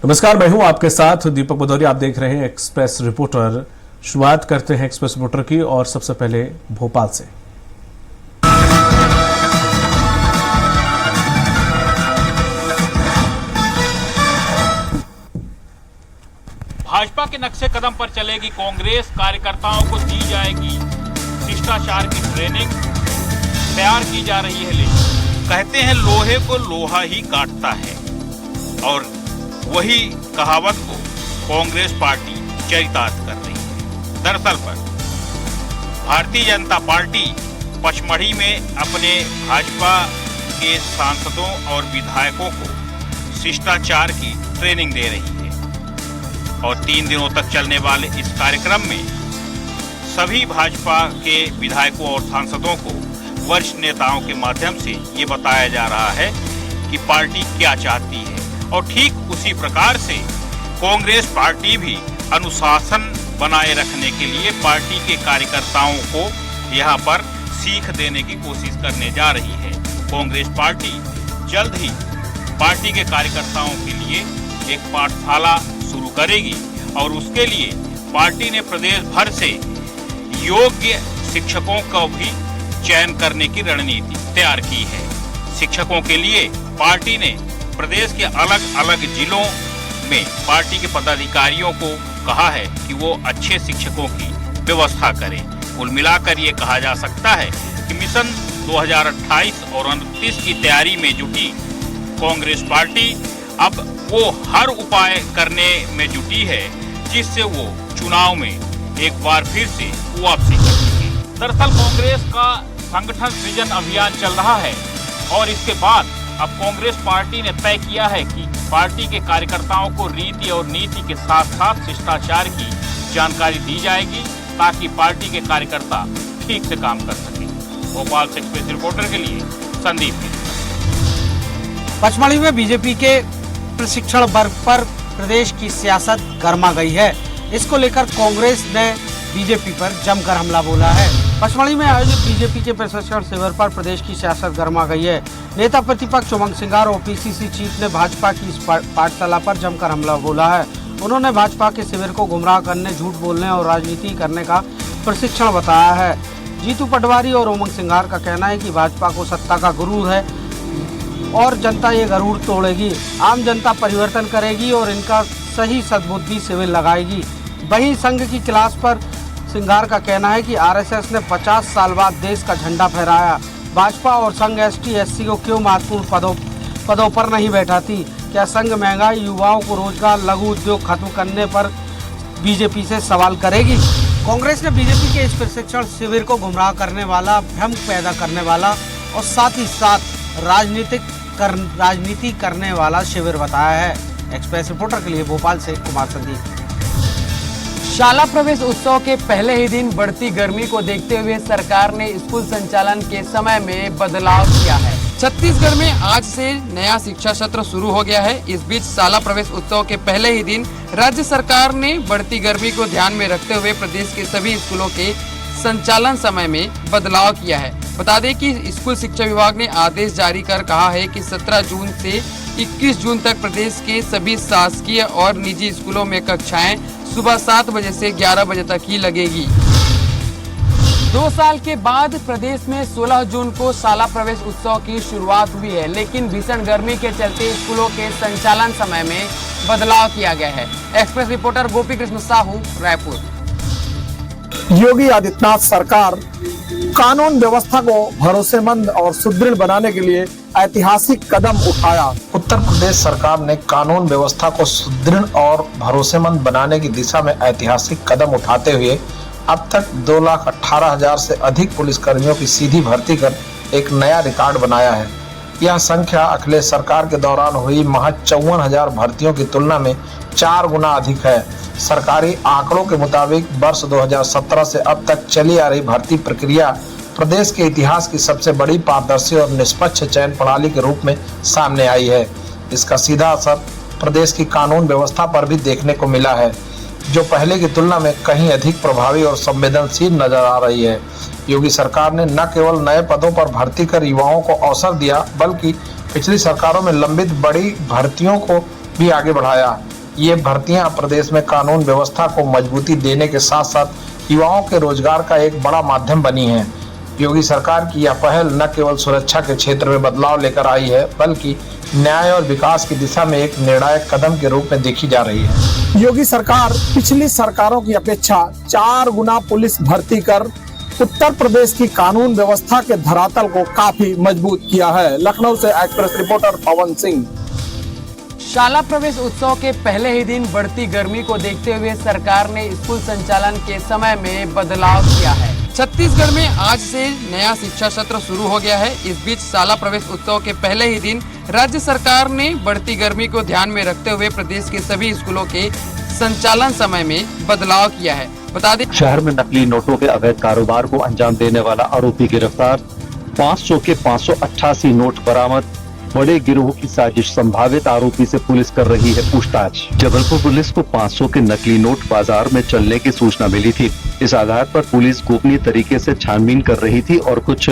नमस्कार, मैं हूं आपके साथ दीपक भदौरिया। आप देख रहे हैं एक्सप्रेस रिपोर्टर। शुरुआत करते हैं एक्सप्रेस रिपोर्टर की और सबसे पहले भोपाल से। भाजपा के नक्शे कदम पर चलेगी कांग्रेस। कार्यकर्ताओं को दी जाएगी शिष्टाचार की ट्रेनिंग। तैयार की जा रही है लिस्ट। कहते हैं लोहे को लोहा ही काटता है, और वही कहावत को कांग्रेस पार्टी चरितार्थ कर रही है। दरअसल पर भारतीय जनता पार्टी पचमढ़ी में अपने भाजपा के सांसदों और विधायकों को शिष्टाचार की ट्रेनिंग दे रही है, और 3 दिनों तक चलने वाले इस कार्यक्रम में सभी भाजपा के विधायकों और सांसदों को वरिष्ठ नेताओं के माध्यम से ये बताया जा रहा है कि पार्टी क्या चाहती है, और ठीक उसी प्रकार से कांग्रेस पार्टी भी अनुशासन बनाए रखने के लिए पार्टी के कार्यकर्ताओं को यहाँ पर सीख देने की कोशिश करने जा रही है। कांग्रेस पार्टी जल्द ही पार्टी के कार्यकर्ताओं के लिए एक पाठशाला शुरू करेगी, और उसके लिए पार्टी ने प्रदेश भर से योग्य शिक्षकों का भी चयन करने की रणनीति तैयार की है। शिक्षकों के लिए पार्टी ने प्रदेश के अलग अलग जिलों में पार्टी के पदाधिकारियों को कहा है कि वो अच्छे शिक्षकों की व्यवस्था करें। कुल मिलाकर ये कहा जा सकता है कि मिशन 2028 और 29 की तैयारी में जुटी कांग्रेस पार्टी अब वो हर उपाय करने में जुटी है जिससे वो चुनाव में एक बार फिर से वापसी कर सके। दरअसल कांग्रेस का संगठन सृजन अभियान चल रहा है, और इसके बाद अब कांग्रेस पार्टी ने तय किया है कि पार्टी के कार्यकर्ताओं को रीति और नीति के साथ साथ शिष्टाचार की जानकारी दी जाएगी, ताकि पार्टी के कार्यकर्ता ठीक से काम कर सकें। भोपाल से एक्सप्रेस रिपोर्टर के लिए संदीप। पचमढ़ी में बीजेपी के प्रशिक्षण वर्ग पर प्रदेश की सियासत गर्मा गई है। इसको लेकर कांग्रेस ने बीजेपी पर जमकर हमला बोला है। पचमढ़ी में आयोजित बीजेपी के प्रशिक्षण शिविर पर प्रदेश की सियासत गर्मा गई है। नेता प्रतिपक्ष उमंग सिंगार और पीसीसी चीफ ने भाजपा की इस पाठशाला पर जमकर हमला बोला है। उन्होंने भाजपा के शिविर को गुमराह करने, झूठ बोलने और राजनीति करने का प्रशिक्षण बताया है। जीतू पटवारी और उमंग सिंगार का कहना है कि भाजपा को सत्ता का गुरूर है और जनता ये गरूर तोड़ेगी। आम जनता परिवर्तन करेगी और इनका सही सद्बुद्धि शिविर लगाएगी। वहीं संघ की क्लास पर सिंगार का कहना है कि आरएसएस ने 50 साल बाद देश का झंडा फहराया। भाजपा और संघ एसटी एससी को क्यों महत्वपूर्ण पदों पर नहीं बैठाती? क्या संघ महंगाई, युवाओं को रोजगार, लघु उद्योग खत्म करने पर बीजेपी से सवाल करेगी? कांग्रेस ने बीजेपी के इस प्रशिक्षण शिविर को गुमराह करने वाला, भ्रम पैदा करने वाला और साथ ही साथ राजनीति करने वाला शिविर बताया है। एक्सप्रेस रिपोर्टर के लिए भोपाल से कुमार संदीप। शाला प्रवेश उत्सव के पहले ही दिन बढ़ती गर्मी को देखते हुए सरकार ने स्कूल संचालन के समय में बदलाव किया है। छत्तीसगढ़ में आज से नया शिक्षा सत्र शुरू हो गया है। इस बीच शाला प्रवेश उत्सव के पहले ही दिन राज्य सरकार ने बढ़ती गर्मी को ध्यान में रखते हुए प्रदेश के सभी स्कूलों के संचालन समय में बदलाव किया है। बता दें कि स्कूल शिक्षा विभाग ने आदेश जारी कर कहा है कि 17 जून से 21 जून तक प्रदेश के सभी शासकीय और निजी स्कूलों में कक्षाएं सुबह 7 बजे से 11 बजे तक ही लगेगी। 2 साल के बाद प्रदेश में 16 जून को शाला प्रवेश उत्सव की शुरुआत हुई है, लेकिन भीषण गर्मी के चलते स्कूलों के संचालन समय में बदलाव किया गया है। Express reporter Gopi Krishna Sahu, Raipur. योगी आदित्यनाथ सरकार कानून व्यवस्था को भरोसेमंद और सुदृढ़ बनाने के लिए ऐतिहासिक कदम उठाया। उत्तर प्रदेश सरकार ने कानून व्यवस्था को सुदृढ़ और भरोसेमंद बनाने की दिशा में ऐतिहासिक कदम उठाते हुए अब तक 2,18,000 से अधिक पुलिसकर्मियों की सीधी भर्ती कर एक नया रिकॉर्ड बनाया है। यह संख्या अखिलेश सरकार के दौरान हुई महज 54,000 भर्तियों की तुलना में 4 गुना अधिक है। सरकारी आंकड़ों के मुताबिक वर्ष 2017 से अब तक चली आ रही भर्ती प्रक्रिया प्रदेश के इतिहास की सबसे बड़ी पारदर्शी और निष्पक्ष चयन प्रणाली के रूप में सामने आई है। इसका सीधा असर प्रदेश की कानून व्यवस्था पर भी देखने को मिला है, जो पहले की तुलना में कहीं अधिक प्रभावी और संवेदनशील नजर आ रही है। योगी सरकार ने न केवल नए पदों पर भर्ती कर युवाओं को अवसर दिया, बल्कि पिछली सरकारों में लंबित बड़ी भर्तियों को भी आगे बढ़ाया। ये भर्तियां प्रदेश में कानून व्यवस्था को मजबूती देने के साथ साथ युवाओं के रोजगार का एक बड़ा माध्यम बनी है। योगी सरकार की यह पहल न केवल सुरक्षा के क्षेत्र में बदलाव लेकर आई है, बल्कि न्याय और विकास की दिशा में एक निर्णायक कदम के रूप में देखी जा रही है। योगी सरकार पिछली सरकारों की अपेक्षा 4 गुना पुलिस भर्ती कर उत्तर प्रदेश की कानून व्यवस्था के धरातल को काफी मजबूत किया है। लखनऊ से एक्सप्रेस रिपोर्टर पवन सिंह। शाला प्रवेश उत्सव के पहले ही दिन बढ़ती गर्मी को देखते हुए सरकार ने स्कूल संचालन के समय में बदलाव किया है। छत्तीसगढ़ में आज से नया शिक्षा सत्र शुरू हो गया है। इस बीच शाला प्रवेश उत्सव के पहले ही दिन राज्य सरकार ने बढ़ती गर्मी को ध्यान में रखते हुए प्रदेश के सभी स्कूलों के संचालन समय में बदलाव किया है। बता दें, शहर में नकली नोटों के अवैध कारोबार को अंजाम देने वाला आरोपी गिरफ्तार, 500 के 588 नोट बरामद। बड़े गिरोह की साजिश, संभावित आरोपी से पुलिस कर रही है पूछताछ। जबलपुर पुलिस को 500 के नकली नोट बाजार में चलने की सूचना मिली थी। इस आधार पर पुलिस गोपनीय तरीके से छानबीन कर रही थी और कुछ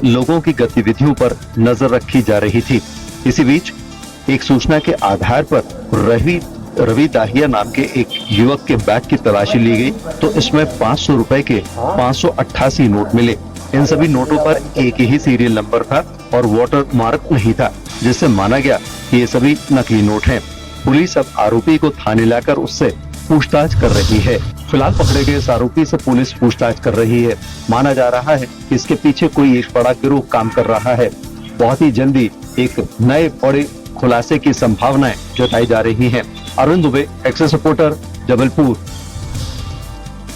लोगों की गतिविधियों पर नजर रखी जा रही थी। इसी बीच एक सूचना के आधार पर रवि दाहिया नाम के एक युवक के बैग की तलाशी ली गई तो इसमें 500 रुपए के 588 नोट मिले। इन सभी नोटों पर एक ही सीरियल नंबर था और वाटर मार्क नहीं था, जिससे माना गया कि ये सभी नकली नोट हैं। पुलिस अब आरोपी को थाने लाकर उससे पूछताछ कर रही है। फिलहाल पकड़े गए इस आरोपी से पुलिस पूछताछ कर रही है। माना जा रहा है कि इसके पीछे कोई एक बड़ा गिरोह काम कर रहा है। बहुत ही जल्दी एक नए बड़े खुलासे की संभावनाएं जताई जा रही हैं। Arun Dubey, access reporter, Jabalpur.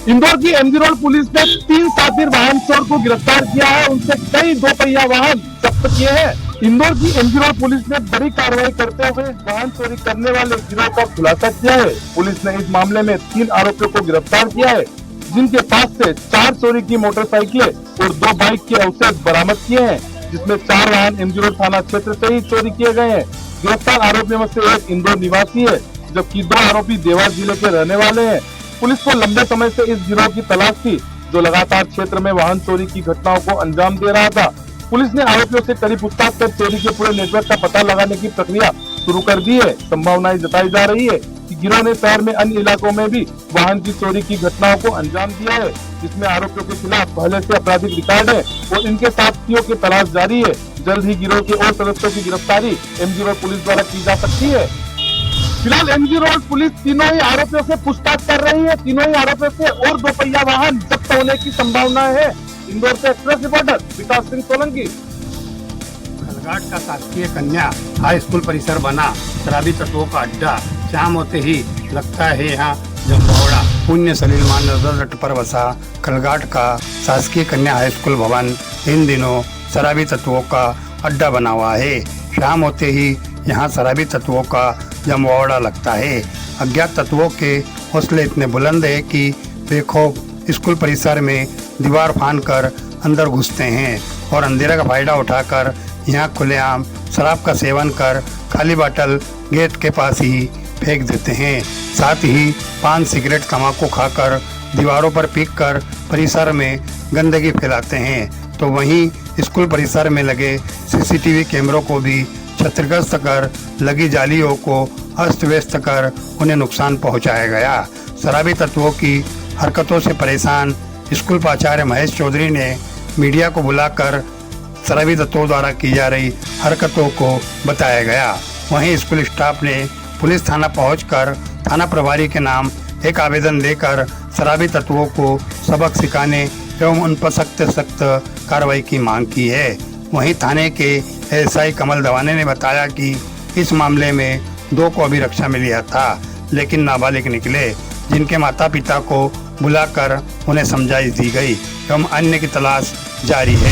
इंदौर की एमजी रोड पुलिस ने 3 शातिर वाहन चोर को गिरफ्तार किया है। उनसे कई 2 पहिया वाहन जब्त किए हैं। इंदौर की एमजी रोड पुलिस ने बड़ी कार्रवाई करते हुए वाहन चोरी करने वाले गिरोह का खुलासा किया है। पुलिस ने इस मामले में 3 आरोपियों को गिरफ्तार किया है, जिनके पास से 4 चोरी की मोटरसाइकिलें और 2 बाइक के अवशेष बरामद किए हैं, जिसमें 4 वाहन एमजी रोड थाना क्षेत्र से ही चोरी किए गए हैं। गिरफ्तार आरोपियों में से एक इंदौर निवासी है, जबकि 2 आरोपी देवास जिले के रहने वाले हैं। पुलिस को लंबे समय से इस गिरोह की तलाश थी, जो लगातार क्षेत्र में वाहन चोरी की घटनाओं को अंजाम दे रहा था। पुलिस ने आरोपियों से कड़ी पूछताछ कर चोरी के पूरे नेटवर्क का पता लगाने की प्रक्रिया शुरू कर दी है। संभावनाएं जताई जा रही है कि गिरोह ने शहर में अन्य इलाकों में भी वाहन की चोरी की घटनाओं को अंजाम दिया है, जिसमें आरोपियों के खिलाफ पहले से आपराधिक रिकॉर्ड है और इनके साथियों की तलाश जारी है। जल्द ही गिरोह के और सदस्यों की गिरफ्तारी एमजी रोड पुलिस द्वारा की जा सकती है। फिलहाल एमजी रोड पुलिस तीनों ही आरोपियों से पूछताछ कर रही है। तीनों ही आरोपियों से और 2 पहिया वाहन जब्त होने की संभावना है। इंदौर से एक्सप्रेस रिपोर्टर विकास सिंह सोलंकी। खलघाट का शासकीय कन्या हाई स्कूल परिसर बना शराबी तत्वों का अड्डा। शाम होते ही लगता है यहाँ जमवाड़ा। पुण्य सलील नजर तट पर बसा खलघाट का शासकीय कन्या हाई स्कूल भवन इन दिनों शराबी तत्वों का अड्डा बना हुआ है। शाम होते ही यहाँ शराबी तत्वों का जमवाड़ा लगता है। अज्ञात तत्वों के हौसले इतने बुलंद है कि बेखौफ स्कूल परिसर में दीवार फांद कर अंदर घुसते हैं और अंधेरा का फायदा उठाकर यहाँ खुलेआम शराब का सेवन कर खाली बोतल गेट के पास ही फेंक देते हैं। साथ ही पान, सिगरेट, तंबाकू खाकर दीवारों पर पीक कर परिसर में गंदगी फैलाते हैं। तो वहीं स्कूल परिसर में लगे सीसीटीवी कैमरों को भी क्षतिग्रस्त कर लगी जालियों को अस्त व्यस्त कर उन्हें नुकसान पहुंचाया गया। शराबी तत्वों की हरकतों से परेशान स्कूल प्राचार्य महेश चौधरी ने मीडिया को बुलाकर शराबी तत्वों द्वारा की जा रही हरकतों को बताया गया। वहीं स्कूल स्टाफ ने पुलिस थाना पहुंचकर थाना प्रभारी के नाम एक आवेदन देकर शराबी तत्वों को सबक सिखाने एवं उन पर सख्त कार्रवाई की मांग की है। वहीं थाने के एएसआई कमल दवाने ने बताया कि इस मामले में 2 को अभिरक्षा में लिया था, लेकिन नाबालिग निकले, जिनके माता पिता को बुलाकर उन्हें समझाइश दी गई एवं अन्य की तलाश जारी है।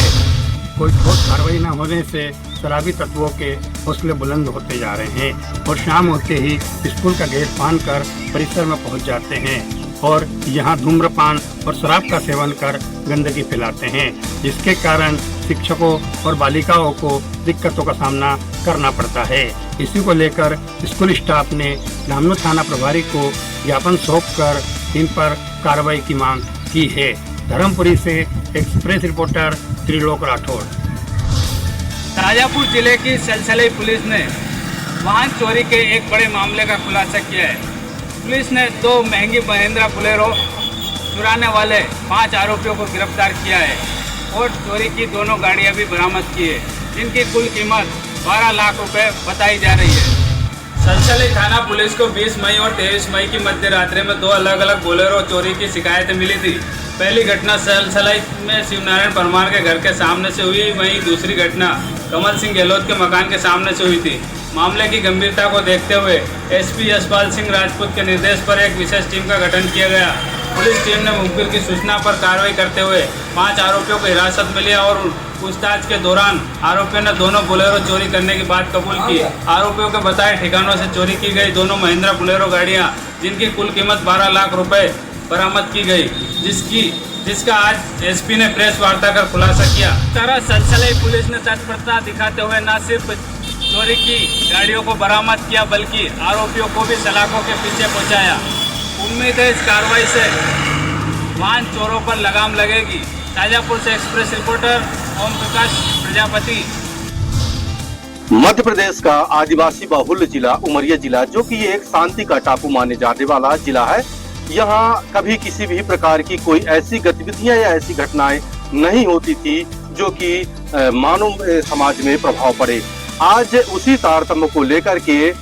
कोई ठोस कार्रवाई न होने से शराबी तत्वों के हौसले बुलंद होते जा रहे हैं और शाम होते ही स्कूल का गेट फांद कर परिसर में पहुंच जाते हैं और यहाँ धूम्रपान और शराब का सेवन कर गंदगी फैलाते हैं, जिसके कारण शिक्षकों और बालिकाओं को दिक्कतों का सामना करना पड़ता है। इसी को लेकर स्कूल स्टाफ ने धामनू थाना प्रभारी को ज्ञापन सौंपकर इन पर कार्रवाई की मांग की है। धर्मपुरी से एक्सप्रेस रिपोर्टर त्रिलोक राठौड़। शाजापुर जिले की सलसलाई पुलिस ने वाहन चोरी के एक बड़े मामले का खुलासा किया है। पुलिस ने 2 महंगी महिंद्रा बोलेरो चुराने वाले 5 आरोपियों को गिरफ्तार किया है और चोरी की दोनों गाड़ियां भी बरामद की है, जिनकी कुल कीमत 12 लाख रुपए बताई जा रही है। सलसलाई थाना पुलिस को 20 मई और 23 मई की मध्य रात्रि में 2 अलग अलग बोलेरो चोरी की शिकायतें मिली थी। पहली घटना सलसलाई में शिवनारायण परमार के घर के सामने से हुई, वहीं दूसरी घटना कमल सिंह गहलोत के मकान के सामने से हुई थी। मामले की गंभीरता को देखते हुए एसपी यशपाल सिंह राजपूत के निर्देश पर एक विशेष टीम का गठन किया गया। पुलिस टीम ने मुखबिर की सूचना पर कार्रवाई करते हुए 5 आरोपियों को हिरासत में लिया और पूछताछ के दौरान आरोपियों ने दोनों बोलेरो चोरी करने की बात कबूल की। आरोपियों के बताए ठिकानों से चोरी की गई दोनों महिंद्रा बोलेरो गाड़ियां, जिनकी कुल कीमत 12 लाख रुपए बरामद की गई, जिसका आज एसपी ने प्रेस वार्ता कर खुलासा किया। तरह सलसलाई पुलिस ने तत्परता दिखाते हुए न सिर्फ चोरी की गाड़ियों को बरामद किया, बल्कि आरोपियों को भी सलाखों के पीछे पहुंचाया। उम्मीद है इस कार्रवाई से वाहन चोरों पर लगाम लगेगी। शाजापुर से एक्सप्रेस रिपोर्टर ओम प्रकाश प्रजापति। मध्य प्रदेश का आदिवासी बहुल जिला उमरिया जिला, जो कि एक शांति का टापू माने जाने वाला जिला है, यहाँ कभी किसी भी प्रकार की कोई ऐसी गतिविधियां या ऐसी घटनाएं नहीं होती थी जो कि मानव समाज में प्रभाव पड़े। आज उसी तारतम्य को लेकर के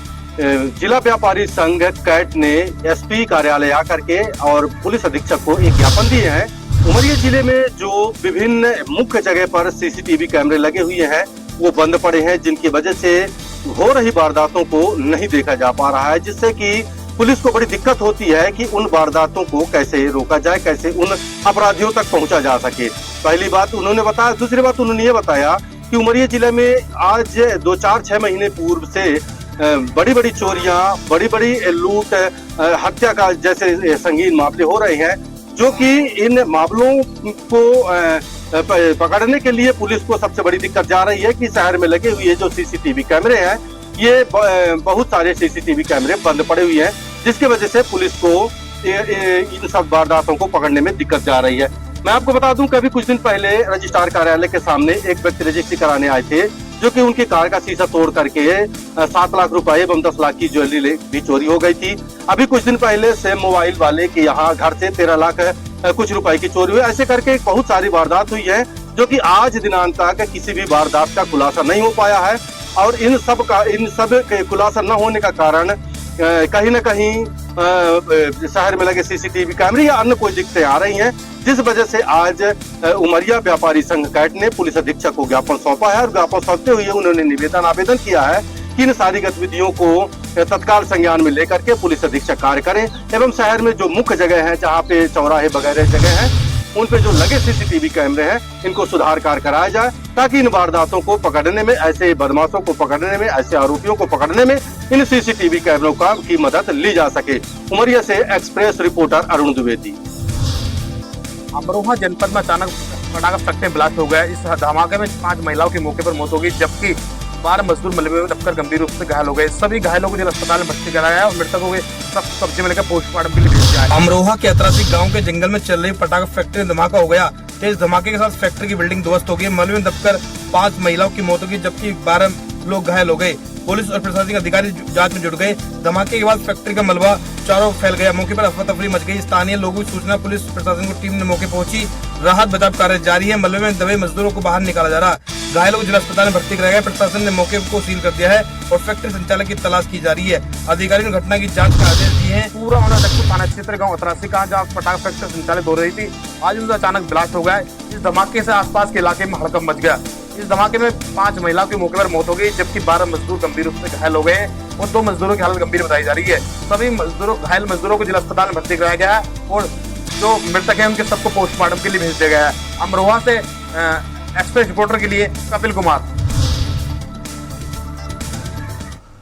जिला व्यापारी संघ कैट ने एसपी कार्यालय आकर के और पुलिस अधीक्षक को एक ज्ञापन दिए हैं। उमरिया जिले में जो विभिन्न मुख्य जगह पर सीसीटीवी कैमरे लगे हुए हैं वो बंद पड़े हैं, जिनकी वजह से हो रही वारदातों को नहीं देखा जा पा रहा है, जिससे कि पुलिस को बड़ी दिक्कत होती है कि उन वारदातों को कैसे रोका जाए, कैसे उन अपराधियों तक पहुंचा जा सके। पहली बात उन्होंने बताया। दूसरी बात उन्होंने ये बताया कि उमरिया जिले में आज 2-4-6 महीने पूर्व से बड़ी बड़ी चोरियां, बड़ी बड़ी लूट, हत्या का जैसे संगीन मामले हो रहे हैं, जो कि इन मामलों को पकड़ने के लिए पुलिस को सबसे बड़ी दिक्कत जा रही है कि शहर में लगे हुए जो सीसीटीवी कैमरे हैं, ये बहुत सारे सीसीटीवी कैमरे बंद पड़े हुए हैं, जिसकी वजह से पुलिस को इन सब वारदातों को पकड़ने में दिक्कत जा रही है। मैं आपको बता दूं कि अभी कुछ दिन पहले रजिस्ट्रार कार्यालय के सामने एक व्यक्ति रजिस्ट्री कराने आए थे, जो कि उनकी कार का शीशा तोड़ करके 7 लाख रुपए एवं 10 लाख की ज्वेलरी भी चोरी हो गई थी। अभी कुछ दिन पहले सेम मोबाइल वाले के यहाँ घर से 13 लाख कुछ रुपए की चोरी हुई। ऐसे करके बहुत सारी वारदात हुई है, जो कि आज दिनांक तक किसी भी वारदात का खुलासा नहीं हो पाया है। और इन सब के खुलासा न होने का कारण कहीं न कहीं शहर में लगे सीसीटीवी कैमरे या अन्य कोई दिक्कतें आ रही हैं, जिस वजह से आज उमरिया व्यापारी संघ कैट ने पुलिस अधीक्षक को ज्ञापन सौंपा है। और ज्ञापन सौंपते हुए उन्होंने आवेदन किया है कि इन सारी गतिविधियों को तत्काल संज्ञान में लेकर के पुलिस अधीक्षक कार्य करें एवं शहर में जो मुख्य जगह है, जहाँ पे चौराहे वगैरह जगह है, उन पे जो लगे सीसीटीवी कैमरे हैं, इनको सुधार कार्य कराया जाए, ताकि इन वारदातों को पकड़ने में, ऐसे बदमाशों को पकड़ने में, ऐसे आरोपियों को पकड़ने में इन सीसीटीवी कैमरों की मदद ली जा सके। उमरिया से एक्सप्रेस रिपोर्टर अरुण द्विवेदी। अमरोहा जनपद में अचानक पटाखा फटने ब्लास्ट हो गया। इस धमाके में 5 महिलाओं की मौके पर मौत हो गई, जबकि 12 मजदूर मलबे में दबकर गंभीर रूप से घायल हो गए। सभी घायलों को जिला अस्पताल में भर्ती कराया है और मृतकों के सब कब्जे में लेकर पोस्टमार्टम के लिए भेज दिया है। अमरोहा के अतरासी गांव के जंगल में चल रही पटाखा फैक्ट्री में धमाका हो गया। तेज धमाके के साथ फैक्ट्री की बिल्डिंग ध्वस्त हो गई। मलबे में दबकर 5 महिलाओं की मौत हो गई, जबकि 12 लोग घायल हो गए। पुलिस और प्रशासनिक अधिकारी जांच में जुट गए। धमाके के बाद फैक्ट्री का मलबा चारों फैल गया। मौके पर अफरा तफरी मच गई। स्थानीय लोगों की सूचना पुलिस प्रशासन की टीम ने मौके पहुंची। राहत बचाव कार्य जारी है। मलबे में दबे मजदूरों को बाहर निकाला जा रहा। घायलों को जिला अस्पताल में भर्ती कराया गया। प्रशासन ने मौके को सील कर दिया है और फैक्ट्री संचालक की तलाश की जा रही है। अधिकारियों ने घटना की जांच के आदेश दिए हैं। पूरा दक्षिण थाना क्षेत्र गाँव अतरासी का, जहाँ पटाखा फैक्ट्री संचालित हो रही थी, आज उनका अचानक ब्लास्ट हो गया। इस धमाके से आसपास के इलाके में हड़कंप मच गया। इस धमाके में 5 महिलाओं की मौके पर मौत हो गई, जबकि 12 मजदूर गंभीर रूप से घायल हो गए और 2 मजदूरों की हालत गंभीर बताई जा रही है। सभी घायल मजदूरों को जिला अस्पताल में भर्ती कराया गया है और जो मृतक हैं उनके सबको पोस्टमार्टम के लिए भेज दिया गया है। अमरोहा से एक्सप्रेस रिपोर्टर के लिए कपिल कुमार।